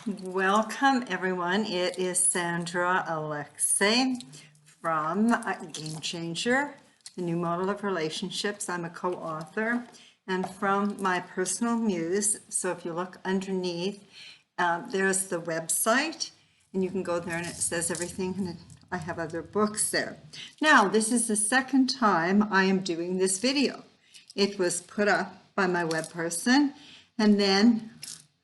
Welcome everyone. It is Sandra Alexei from Game Changer, the new model of relationships. I'm a co-author, and from my personal muse. So if you look underneath, there's the website, and you can go there and it says everything, and I have other books there. Now, this is the second time I am doing this video. It was put up by my web person, and then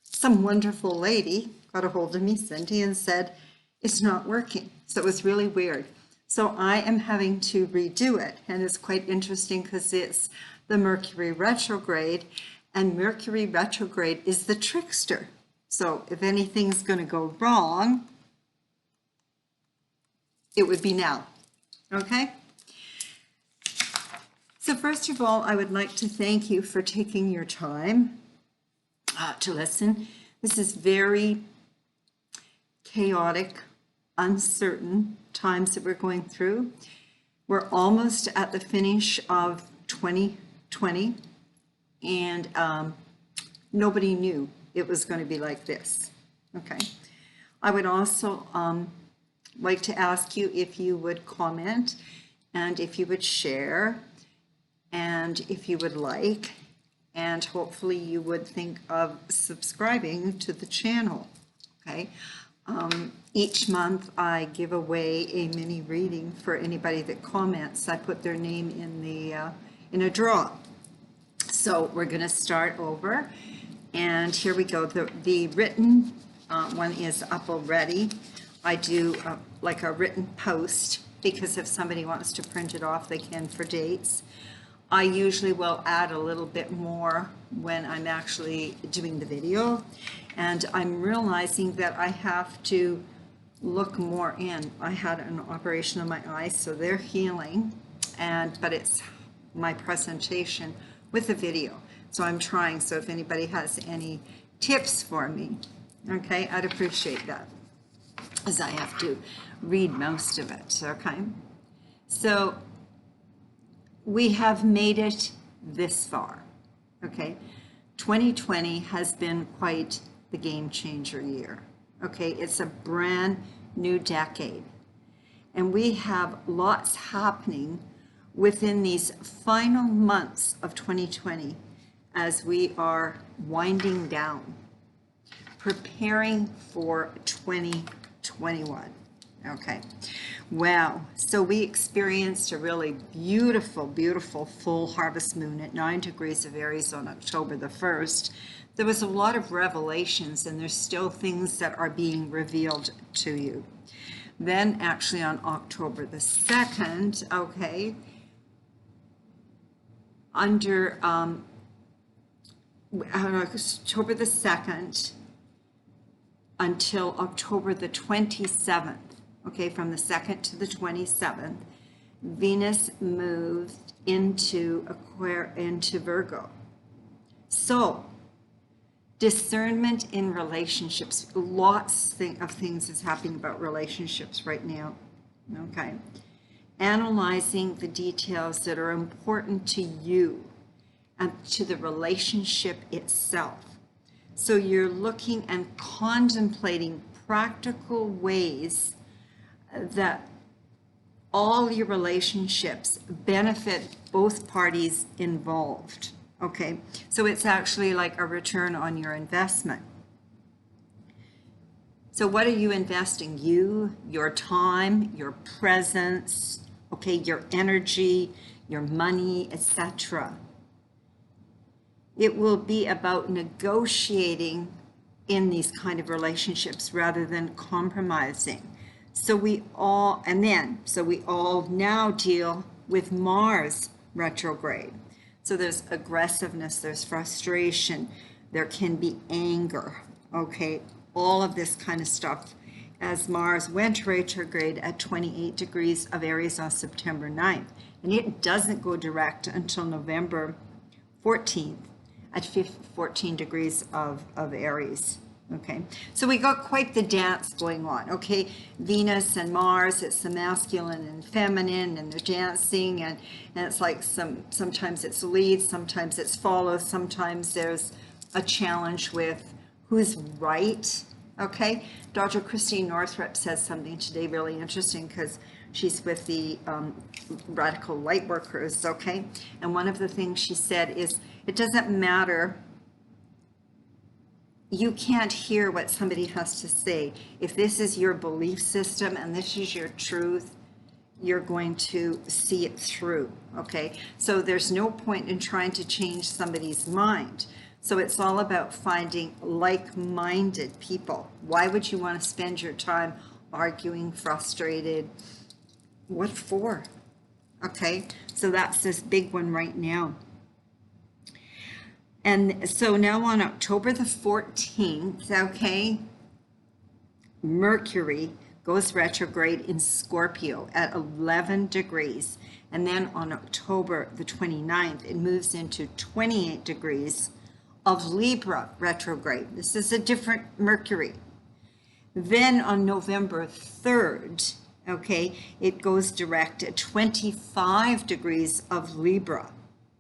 some wonderful lady got a hold of me, Cindy, and said, it's not working. So it was really weird. So I am having to redo it. And it's quite interesting because it's the Mercury Retrograde, and Mercury Retrograde is the trickster. So if anything's going to go wrong, it would be now. Okay? So first of all, I would like to thank you for taking your time to listen. This is very chaotic, uncertain times that we're going through. We're almost at the finish of 2020, and nobody knew it was going to be like this. Okay. I would also like to ask you if you would comment, and if you would share, and if you would like, and hopefully you would think of subscribing to the channel. Okay. Each month I give away a mini reading for anybody that comments. I put their name in a draw. So we're going to start over, and here we go. The written one is up already. I do like a written post, because if somebody wants to print it off, they can for dates. I usually will add a little bit more when I'm actually doing the video, and I'm realizing that I have to look more in. I had an operation on my eyes, so they're healing, but it's my presentation with the video. So I'm trying, so if anybody has any tips for me, okay, I'd appreciate that, as I have to read most of it, okay? So we have made it this far, okay? 2020 has been quite the game changer year, okay? It's a brand new decade, and we have lots happening within these final months of 2020 as we are winding down, preparing for 2021. Okay, wow. So we experienced a really beautiful, beautiful full harvest moon at 9 degrees of Aries on October the 1st. There was a lot of revelations, and there's still things that are being revealed to you. Then actually on October the 2nd, okay, under on October the 2nd until October the 27th, okay, from the 2nd to the 27th, Venus moved into Virgo. So, discernment in relationships. Lots of things is happening about relationships right now, okay? Analyzing the details that are important to you and to the relationship itself. So you're looking and contemplating practical ways that all your relationships benefit both parties involved, okay? So it's actually like a return on your investment. So what are you investing? You, your time, your presence, okay, your energy, your money, etc. It will be about negotiating in these kind of relationships rather than compromising. So we all now deal with Mars retrograde. So there's aggressiveness, there's frustration, there can be anger, okay? All of this kind of stuff as Mars went retrograde at 28 degrees of Aries on September 9th. And it doesn't go direct until November 14th at 14 degrees of Aries. Okay, so we got quite the dance going on. Okay, Venus and Mars, it's the masculine and feminine, and they're dancing, and it's like sometimes it's lead, sometimes it's follow, sometimes there's a challenge with who's right Okay, Dr. Christine Northrup says something today really interesting because she's with the radical light workers, okay? And one of the things she said is, it doesn't matter, you can't hear what somebody has to say. If this is your belief system and this is your truth, you're going to see it through, okay? So there's no point in trying to change somebody's mind. So it's all about finding like-minded people. Why would you want to spend your time arguing, frustrated? What for? Okay, so that's this big one right now. And so now on October the 14th, okay, Mercury goes retrograde in Scorpio at 11 degrees. And then on October the 29th, it moves into 28 degrees of Libra retrograde. This is a different Mercury. Then on November 3rd, okay, it goes direct at 25 degrees of Libra.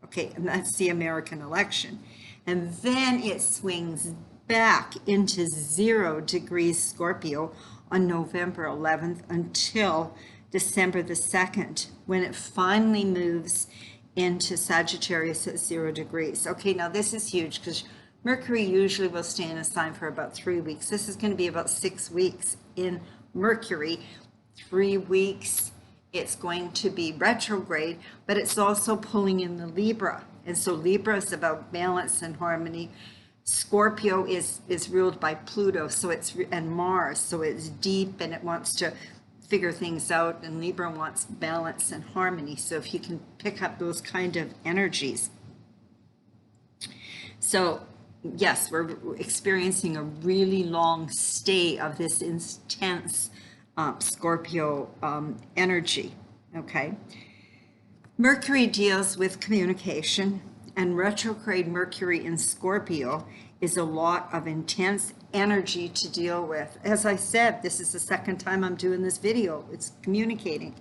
Okay, and that's the American election. And then it swings back into 0 degrees Scorpio on November 11th until December the 2nd, when it finally moves into Sagittarius at 0 degrees. Okay, now this is huge because Mercury usually will stay in a sign for about 3 weeks. This is going to be about 6 weeks in Mercury. 3 weeks, it's going to be retrograde, but it's also pulling in the Libra. And so Libra is about balance and harmony. Scorpio is ruled by Pluto, so and Mars, so it's deep and it wants to figure things out, and Libra wants balance and harmony. So if you can pick up those kind of energies. So yes, we're experiencing a really long stay of this intense Scorpio energy, okay? Mercury deals with communication, and retrograde Mercury in Scorpio is a lot of intense energy to deal with. As I said, this is the second time I'm doing this video. It's communicating.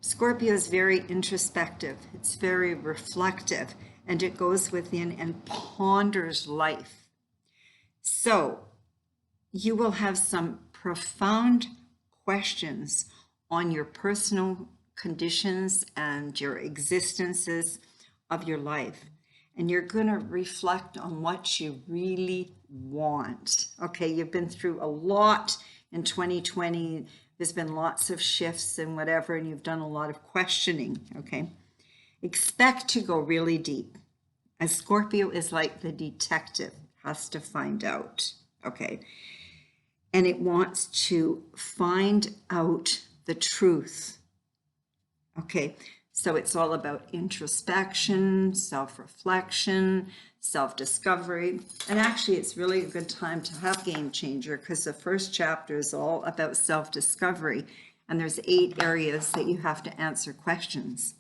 Scorpio is very introspective. It's very reflective, and it goes within and ponders life. So you will have some profound questions on your personal conditions and your existences of your life. And you're going to reflect on what you really want. Okay, you've been through a lot in 2020. There's been lots of shifts and whatever, and you've done a lot of questioning, okay? Expect to go really deep. As Scorpio is like the detective, has to find out, okay? And it wants to find out the truth. Okay, so it's all about introspection, self-reflection, self-discovery. And actually, it's really a good time to have Game Changer because the first chapter is all about self-discovery. And there's 8 areas that you have to answer questions.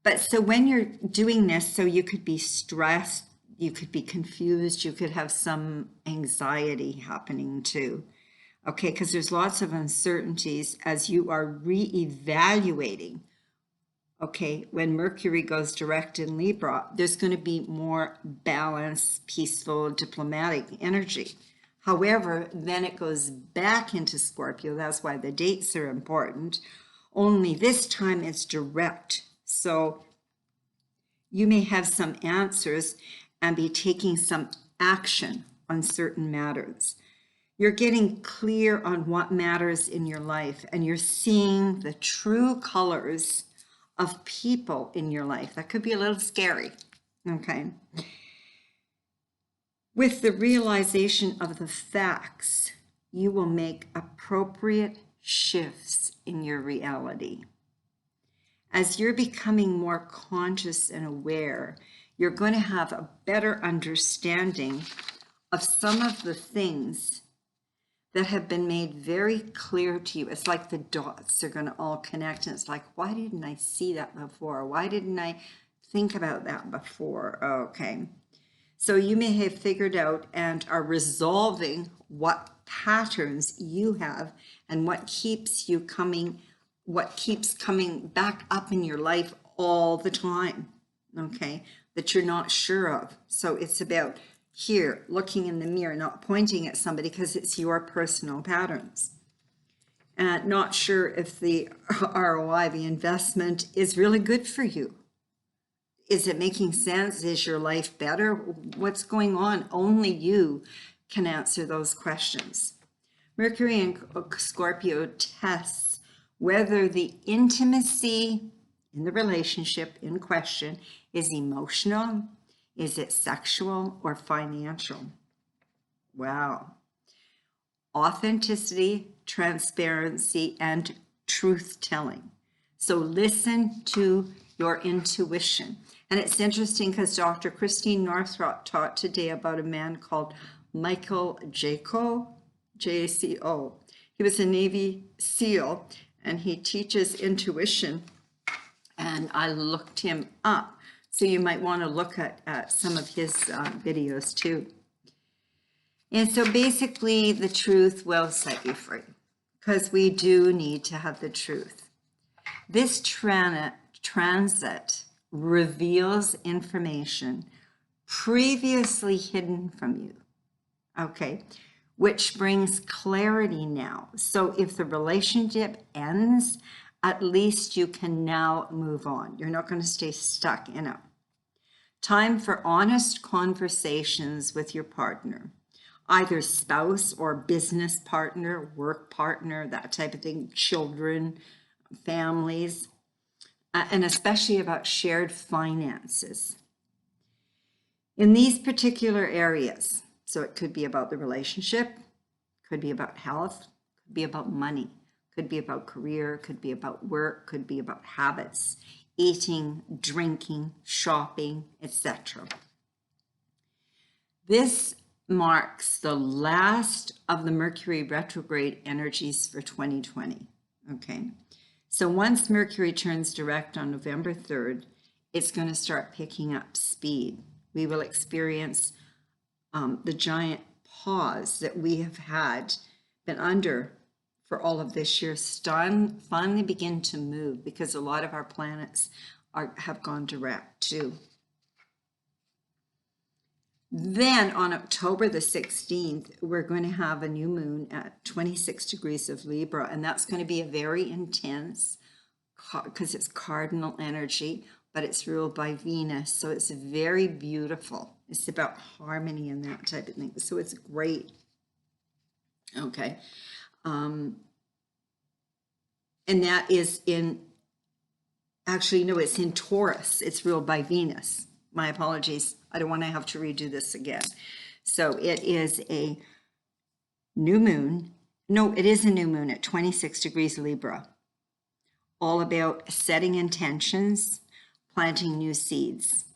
But so when you're doing this, so you could be stressed, you could be confused, you could have some anxiety happening too. Okay, because there's lots of uncertainties as you are re-evaluating. Okay, when Mercury goes direct in Libra, there's going to be more balanced, peaceful, diplomatic energy. However, then it goes back into Scorpio. That's why the dates are important. Only this time it's direct. So you may have some answers and be taking some action on certain matters. You're getting clear on what matters in your life, and you're seeing the true colors of people in your life. That could be a little scary, okay? With the realization of the facts, you will make appropriate shifts in your reality. As you're becoming more conscious and aware, you're going to have a better understanding of some of the things that have been made very clear to you. It's like the dots are going to all connect, and it's like, why didn't I see that before? Why didn't I think about that before? Okay. So you may have figured out and are resolving what patterns you have and what keeps coming back up in your life all the time. okay, that you're not sure of. So it's about here, looking in the mirror, not pointing at somebody because it's your personal patterns. And not sure if the ROI, the investment, is really good for you. Is it making sense? Is your life better? What's going on? Only you can answer those questions. Mercury in Scorpio tests whether the intimacy in the relationship in question is emotional, is it sexual, or financial? Wow. Authenticity, transparency, and truth-telling. So listen to your intuition. And it's interesting because Dr. Christine Northrup taught today about a man called Michael Jaco, J-A-C-O. He was a Navy SEAL, and he teaches intuition. And I looked him up. So you might want to look at some of his videos too. And so basically the truth will set you free, because we do need to have the truth. This transit reveals information previously hidden from you, okay, which brings clarity now. So if the relationship ends, at least you can now move on. You're not going to stay stuck in it. Time for honest conversations with your partner, either spouse or business partner, work partner, that type of thing, children, families, and especially about shared finances. In these particular areas, so it could be about the relationship, could be about health, could be about money, could be about career, could be about work, could be about habits, eating, drinking, shopping, etc. This marks the last of the Mercury retrograde energies for 2020, okay? So once Mercury turns direct on November 3rd, it's going to start picking up speed. We will experience the giant pause that we have been under for all of this year finally begin to move, because a lot of our planets have gone direct too. Then on October the 16th, we're going to have a new moon at 26 degrees of Libra, and that's going to be a very intense, because it's cardinal energy, but it's ruled by Venus, so it's very beautiful. It's about harmony and that type of thing, so it's great. Okay. And that is it's in Taurus. It's ruled by Venus. My apologies. I don't want to have to redo this again. So it is a new moon. No, it is a new moon at 26 degrees Libra. All about setting intentions, planting new seeds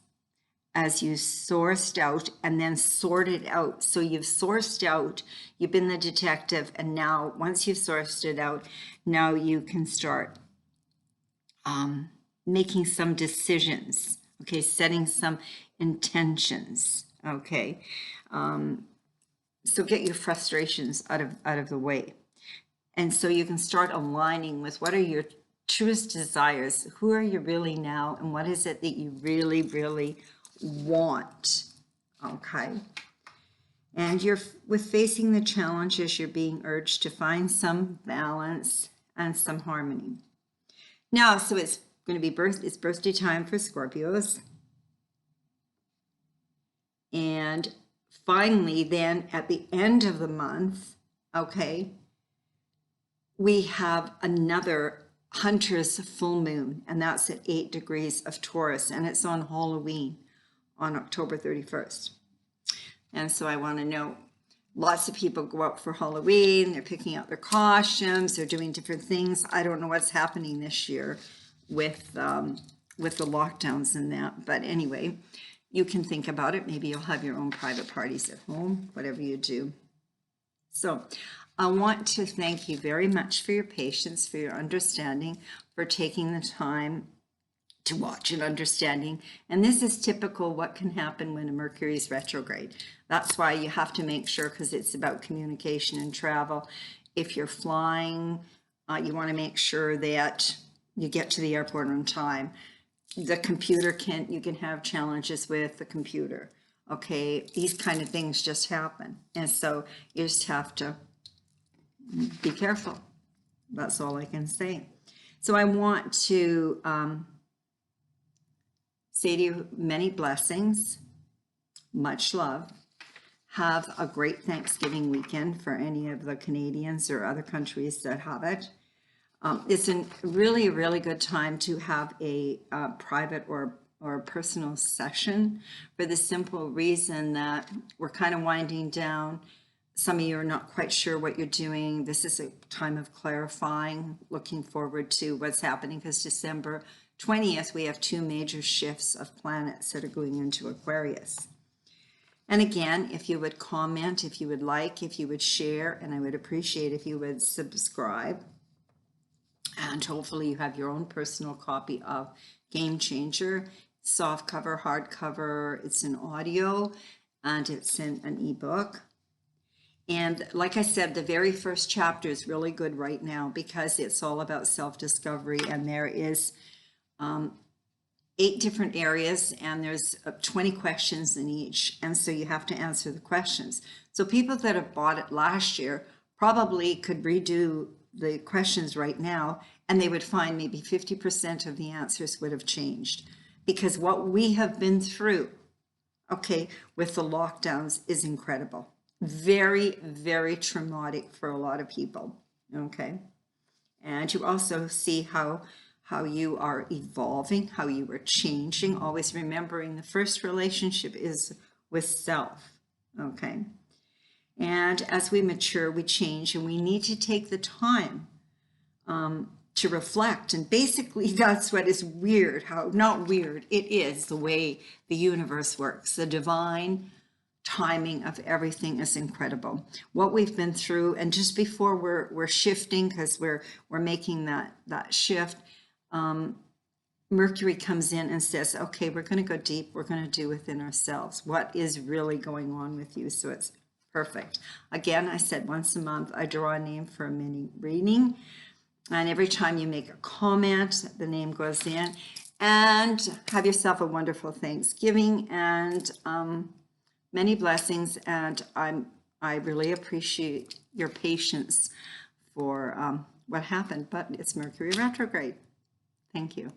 as you sourced out and then sorted out. So you've sourced out, you've been the detective, and now once you've sourced it out, now you can start making some decisions, okay, setting some intentions, okay. So get your frustrations out of the way. And so you can start aligning with what are your truest desires, who are you really now, and what is it that you really, really want, okay? And with facing the challenges, you're being urged to find some balance and some harmony. Now, so it's going to be it's birthday time for Scorpios. And finally, then at the end of the month, okay, we have another Hunter's full moon, and that's at 8 degrees of Taurus, and it's on Halloween on October 31st. And so I want to know, lots of people go out for Halloween, they're picking out their costumes, they're doing different things. I don't know what's happening this year with the lockdowns and that, but anyway, you can think about it. Maybe you'll have your own private parties at home, whatever you do. So I want to thank you very much for your patience, for your understanding, for taking the time to watch and understanding. And this is typical what can happen when a Mercury is retrograde. That's why you have to make sure, because it's about communication and travel. If you're flying, you want to make sure that you get to the airport on time. the computer you can have challenges with the computer. Okay, these kind of things just happen. And so you just have to be careful. That's all I can say. So I want to say to you many blessings, much love. Have a great Thanksgiving weekend for any of the Canadians or other countries that have it. It's a really good time to have a private or personal session, for the simple reason that we're kind of winding down. Some of you are not quite sure what you're doing. This is a time of clarifying, looking forward to what's happening, because December 20th, we have 2 major shifts of planets that are going into Aquarius. And again, if you would comment, if you would like, if you would share, and I would appreciate if you would subscribe. And hopefully you have your own personal copy of Game Changer, soft cover, hard cover. It's an audio and it's in an ebook. And like I said, the very first chapter is really good right now because it's all about self-discovery, and there is 8 different areas, and there's 20 questions in each, and so you have to answer the questions. So people that have bought it last year probably could redo the questions right now, and they would find maybe 50% of the answers would have changed, because what we have been through, okay, with the lockdowns is incredible. Very traumatic for a lot of people, okay? And you also see how you are evolving, how you are changing, always remembering the first relationship is with self, okay? And as we mature, we change, and we need to take the time to reflect. And basically that's what is weird, not weird, it is the way the universe works. The divine timing of everything is incredible. What we've been through, and just before we're shifting, because we're making that shift, Mercury comes in and says, okay, we're going to go deep. We're going to do within ourselves. What is really going on with you? So it's perfect. Again, I said once a month, I draw a name for a mini reading. And every time you make a comment, the name goes in. And have yourself a wonderful Thanksgiving and many blessings. And I really appreciate your patience for what happened, but it's Mercury retrograde. Thank you.